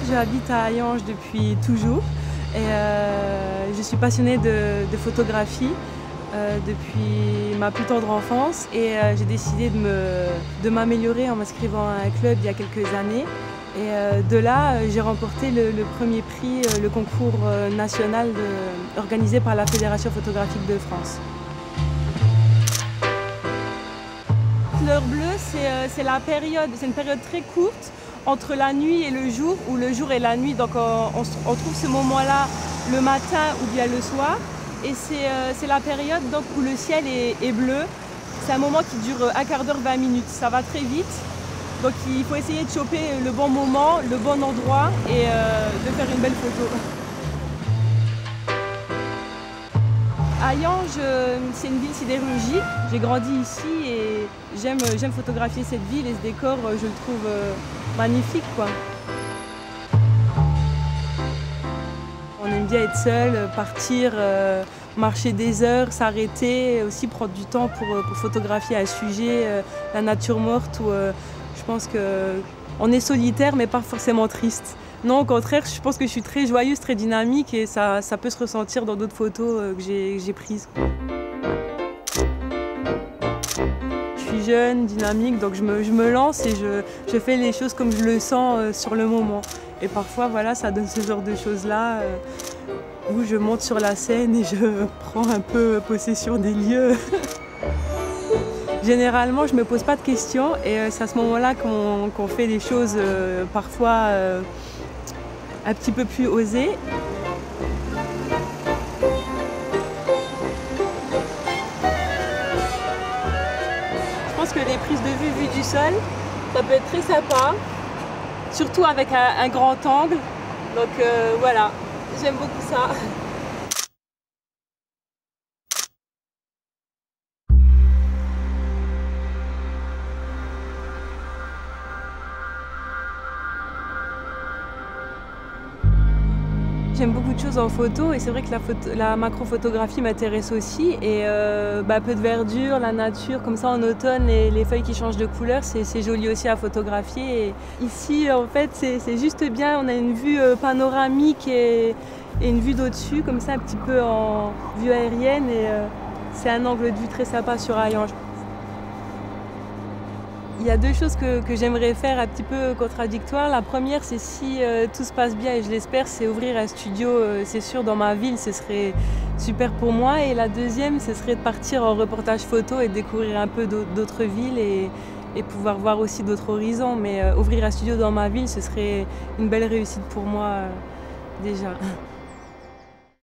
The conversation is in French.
J'habite à Hayange depuis toujours et je suis passionnée de photographie depuis ma plus tendre enfance et j'ai décidé de m'améliorer en m'inscrivant à un club il y a quelques années. Et de là, j'ai remporté le premier prix, le concours national organisé par la Fédération photographique de France. Fleur bleue, c'est une période très courte entre la nuit et le jour, ou le jour et la nuit. Donc on trouve ce moment-là le matin ou bien le soir. Et c'est la période donc, où le ciel est bleu. C'est un moment qui dure un quart d'heure, 20 minutes. Ça va très vite. Donc il faut essayer de choper le bon moment, le bon endroit et de faire une belle photo. Hayange, c'est une ville sidérurgique. J'ai grandi ici et j'aime photographier cette ville et ce décor, je le trouve magnifique, quoi. On aime bien être seul, partir, marcher des heures, s'arrêter, aussi prendre du temps pour photographier un sujet, la nature morte. Je pense qu'on est solitaire mais pas forcément triste. Non, au contraire, je pense que je suis très joyeuse, très dynamique et ça peut se ressentir dans d'autres photos que j'ai prises. Je suis jeune, dynamique, donc je me lance et je fais les choses comme je le sens sur le moment. Et parfois, voilà, ça donne ce genre de choses-là où je monte sur la scène et je prends un peu possession des lieux. Généralement, je ne me pose pas de questions et c'est à ce moment-là qu'on fait des choses parfois un petit peu plus osées. Je pense que les prises de vue du sol, ça peut être très sympa, surtout avec un grand angle. Donc voilà, j'aime beaucoup ça. J'aime beaucoup de choses en photo et c'est vrai que la macrophotographie m'intéresse aussi et peu de verdure, la nature, comme ça en automne les feuilles qui changent de couleur, c'est joli aussi à photographier. Et ici en fait c'est juste bien, on a une vue panoramique et une vue d'au-dessus comme ça un petit peu en vue aérienne et c'est un angle de vue très sympa sur Hayange. Il y a deux choses que j'aimerais faire un petit peu contradictoires. La première, c'est si tout se passe bien, et je l'espère, c'est ouvrir un studio, c'est sûr, dans ma ville, ce serait super pour moi. Et la deuxième, ce serait de partir en reportage photo et de découvrir un peu d'autres villes et pouvoir voir aussi d'autres horizons. Mais ouvrir un studio dans ma ville, ce serait une belle réussite pour moi déjà.